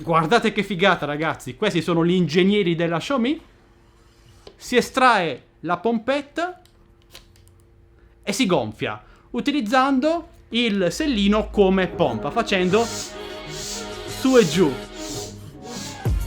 Guardate che figata, ragazzi, questi sono gli ingegneri della Xiaomi. Si estrae la pompetta e si gonfia utilizzando il sellino come pompa, facendo su e giù.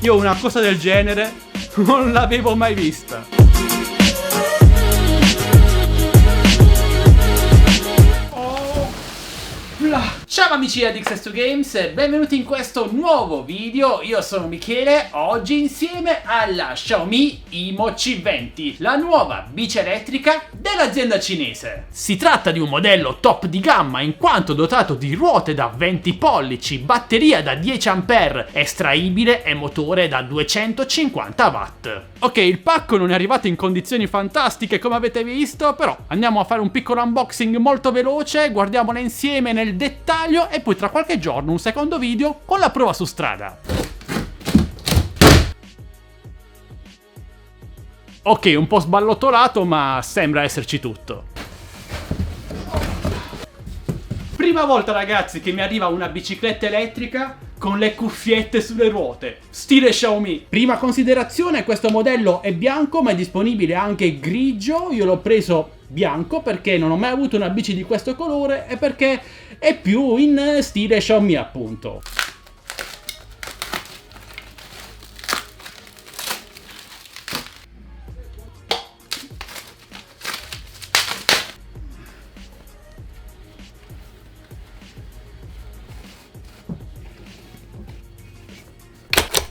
Io una cosa del genere non l'avevo mai vista. Ciao amici di Adixes2Games e benvenuti in questo nuovo video. Io sono Michele, oggi insieme alla Xiaomi IMO C20, la nuova bici elettrica dell'azienda cinese. Si tratta di un modello top di gamma in quanto dotato di ruote da 20 pollici, batteria da 10 A, estraibile e motore da 250 watt. Ok, il pacco non è arrivato in condizioni fantastiche come avete visto, però andiamo a fare un piccolo unboxing molto veloce, guardiamole insieme nel dettaglio e poi tra qualche giorno un secondo video con la prova su strada. Ok, un po' sballottolato, ma sembra esserci tutto. Prima volta, ragazzi, che mi arriva una bicicletta elettrica con le cuffiette sulle ruote, stile Xiaomi. Prima considerazione, questo modello è bianco ma è disponibile anche grigio. Io l'ho preso bianco perché non ho mai avuto una bici di questo colore e perché è più in stile Xiaomi, appunto.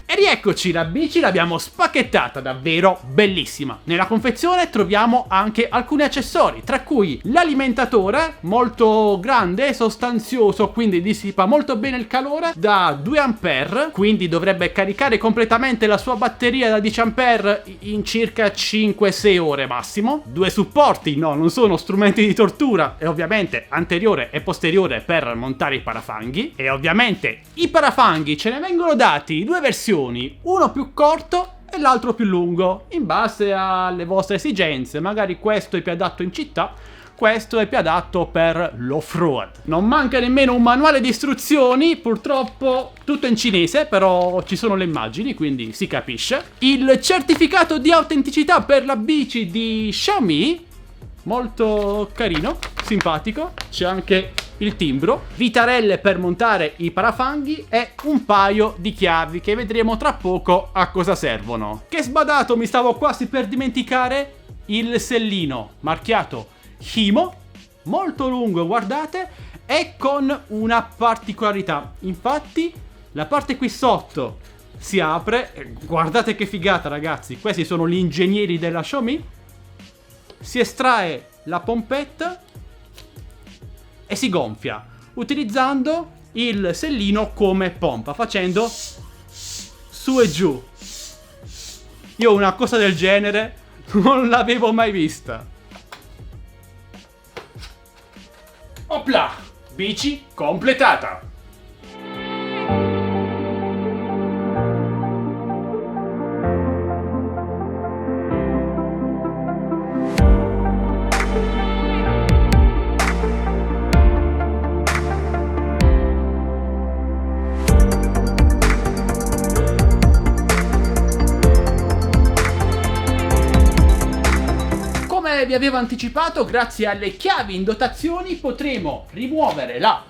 E rieccoci, la bici l'abbiamo spacchettata, davvero bellissima. Nella confezione troviamo anche alcuni accessori, tra cui l'alimentatore, molto grande e sostanzioso, quindi dissipa molto bene il calore, da 2 A, quindi dovrebbe caricare completamente la sua batteria da 10 A in circa 5-6 ore massimo. 2 supporti, no, non sono strumenti di tortura, e ovviamente anteriore e posteriore per montare i parafanghi. E ovviamente i parafanghi ce ne vengono dati 2 versioni, uno più corto e l'altro più lungo, in base alle vostre esigenze. Magari questo è più adatto in città, questo è più adatto per l'off-road. Non manca nemmeno un manuale di istruzioni, purtroppo tutto in cinese, però ci sono le immagini, quindi si capisce. Il certificato di autenticità per la bici di Xiaomi, molto carino, simpatico. C'è anche il timbro, vitarelle per montare i parafanghi e un paio di chiavi che vedremo tra poco a cosa servono. Che sbadato, mi stavo quasi per dimenticare il sellino marchiato IMO, molto lungo, guardate, e con una particolarità. Infatti la parte qui sotto si apre, guardate che figata, ragazzi, questi sono gli ingegneri della Xiaomi. Si estrae la pompetta e si gonfia utilizzando il sellino come pompa, facendo su e giù. Io una cosa del genere non l'avevo mai vista. Opla! Bici completata! Vi avevo anticipato, grazie alle chiavi in dotazione potremo rimuovere la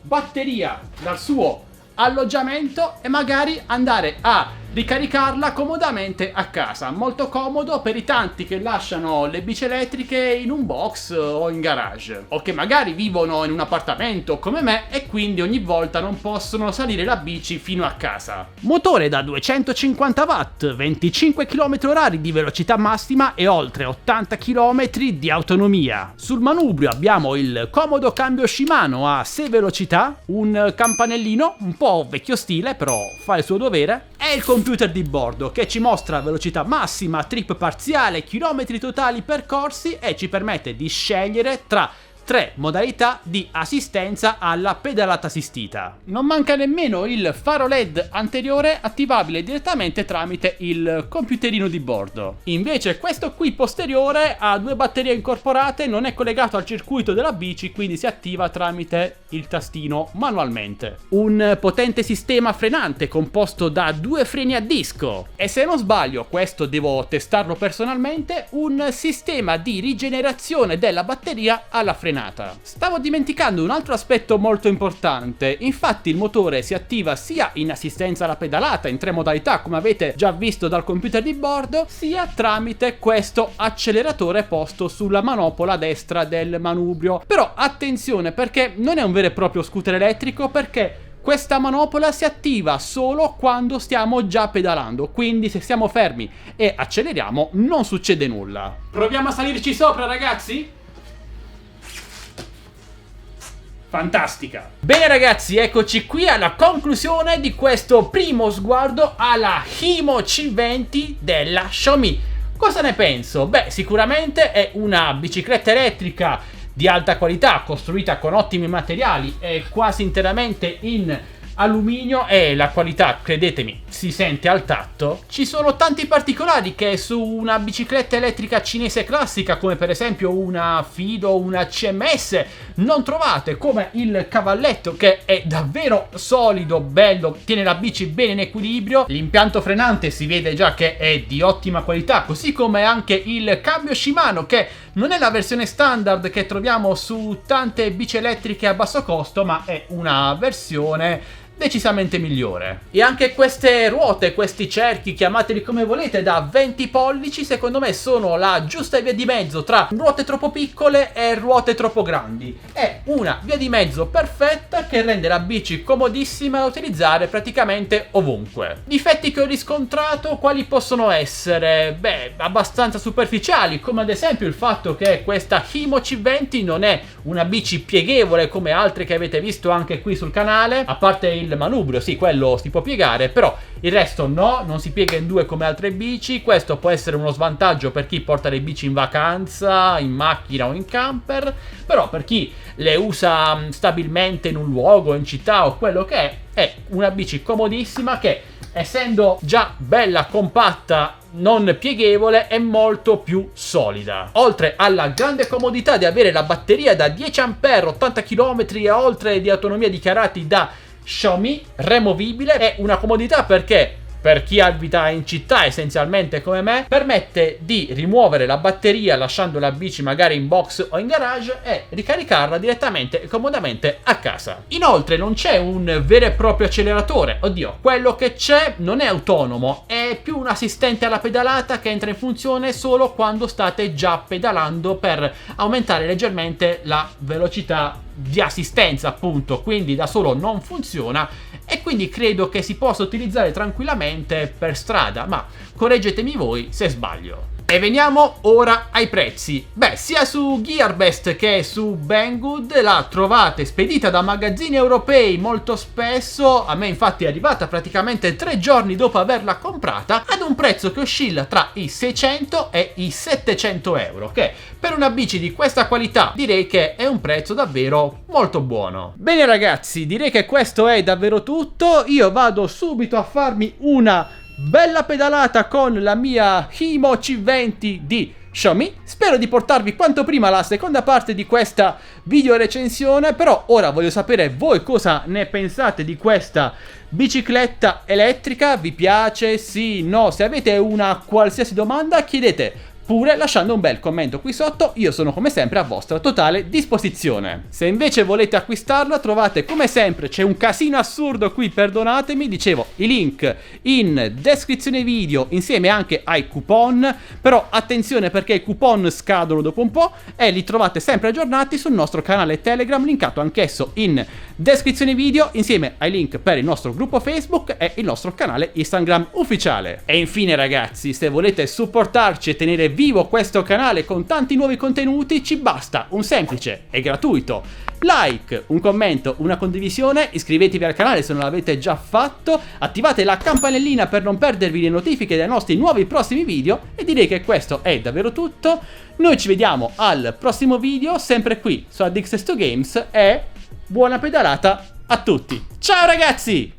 batteria dal suo alloggiamento e magari andare a ricaricarla comodamente a casa. Molto comodo per i tanti che lasciano le bici elettriche in un box o in garage, o che magari vivono in un appartamento come me e quindi ogni volta non possono salire la bici fino a casa. Motore da 250 watt, 25 km/h di velocità massima e oltre 80 km di autonomia. Sul manubrio abbiamo il comodo cambio Shimano a 6 velocità, un campanellino un po' vecchio stile però fa il suo dovere, e il computer di bordo che ci mostra velocità massima, trip parziale, chilometri totali percorsi e ci permette di scegliere tra 3 modalità di assistenza alla pedalata assistita. Non manca nemmeno il faro LED anteriore attivabile direttamente tramite il computerino di bordo. Invece questo qui posteriore ha 2 batterie incorporate, non è collegato al circuito della bici, quindi si attiva tramite il tastino manualmente. Un potente sistema frenante composto da 2 freni a disco e, se non sbaglio, questo devo testarlo personalmente, un sistema di rigenerazione della batteria alla frenata. Stavo dimenticando un altro aspetto molto importante, infatti il motore si attiva sia in assistenza alla pedalata in 3 modalità, come avete già visto dal computer di bordo, sia tramite questo acceleratore posto sulla manopola destra del manubrio. Però attenzione, perché non è un vero e proprio scooter elettrico, perché questa manopola si attiva solo quando stiamo già pedalando, quindi se siamo fermi e acceleriamo non succede nulla. Proviamo a salirci sopra, ragazzi? Fantastica! Bene ragazzi, eccoci qui alla conclusione di questo primo sguardo alla Himo C20 della Xiaomi. Cosa ne penso? Beh, sicuramente è una bicicletta elettrica di alta qualità, costruita con ottimi materiali e quasi interamente in alluminio, e la qualità, credetemi, si sente al tatto. Ci sono tanti particolari che su una bicicletta elettrica cinese classica, come per esempio una Fido o una CMS, non trovate, come il cavalletto, che è davvero solido, bello, tiene la bici bene in equilibrio. L'impianto frenante si vede già che è di ottima qualità, così come anche il cambio Shimano, che non è la versione standard che troviamo su tante bici elettriche a basso costo, ma è una versione decisamente migliore. E anche queste ruote, questi cerchi, chiamateli come volete, da 20 pollici, secondo me sono la giusta via di mezzo tra ruote troppo piccole e ruote troppo grandi. È una via di mezzo perfetta che rende la bici comodissima da utilizzare praticamente ovunque. Difetti che ho riscontrato quali possono essere? Beh, abbastanza superficiali, come ad esempio il fatto che questa Himo C20 non è una bici pieghevole come altre che avete visto anche qui sul canale, a parte il manubrio, sì, quello si può piegare, però il resto no, non si piega in 2 come altre bici. Questo può essere uno svantaggio per chi porta le bici in vacanza, in macchina o in camper, però per chi le usa stabilmente in un luogo, in città o quello che è una bici comodissima che, essendo già bella compatta, non pieghevole, è molto più solida. Oltre alla grande comodità di avere la batteria da 10 A, 80 km e oltre di autonomia dichiarati da Xiaomi, removibile, è una comodità perché per chi abita in città essenzialmente come me, permette di rimuovere la batteria lasciando la bici magari in box o in garage e ricaricarla direttamente e comodamente a casa. Inoltre non c'è un vero e proprio acceleratore, oddio, quello che c'è non è autonomo, è più un assistente alla pedalata che entra in funzione solo quando state già pedalando per aumentare leggermente la velocità di assistenza, appunto, quindi da solo non funziona e quindi credo che si possa utilizzare tranquillamente per strada, ma correggetemi voi se sbaglio. E veniamo ora ai prezzi. Beh, sia su Gearbest che su Banggood la trovate spedita da magazzini europei molto spesso. A me infatti è arrivata praticamente 3 giorni dopo averla comprata, ad un prezzo che oscilla tra i 600 e i 700 euro, che per una bici di questa qualità direi che è un prezzo davvero molto buono. Bene ragazzi, direi che questo è davvero tutto. Io vado subito a farmi una bella pedalata con la mia Himo C20 di Xiaomi. Spero di portarvi quanto prima la seconda parte di questa video recensione, però ora voglio sapere voi cosa ne pensate di questa bicicletta elettrica. Vi piace? Sì? No? Se avete una qualsiasi domanda chiedete pure lasciando un bel commento qui sotto, io sono come sempre a vostra totale disposizione. Se invece volete acquistarla trovate come sempre, c'è un casino assurdo qui, perdonatemi, dicevo, i link in descrizione video insieme anche ai coupon, però attenzione perché i coupon scadono dopo un po' e li trovate sempre aggiornati sul nostro canale Telegram, linkato anch'esso in descrizione video insieme ai link per il nostro gruppo Facebook e il nostro canale Instagram ufficiale. E infine ragazzi, se volete supportarci e tenere vivo questo canale con tanti nuovi contenuti, ci basta un semplice e gratuito like, un commento, una condivisione, iscrivetevi al canale se non l'avete già fatto, attivate la campanellina per non perdervi le notifiche dei nostri nuovi prossimi video e direi che questo è davvero tutto. Noi ci vediamo al prossimo video, sempre qui su Addicted to Games, e buona pedalata a tutti. Ciao ragazzi!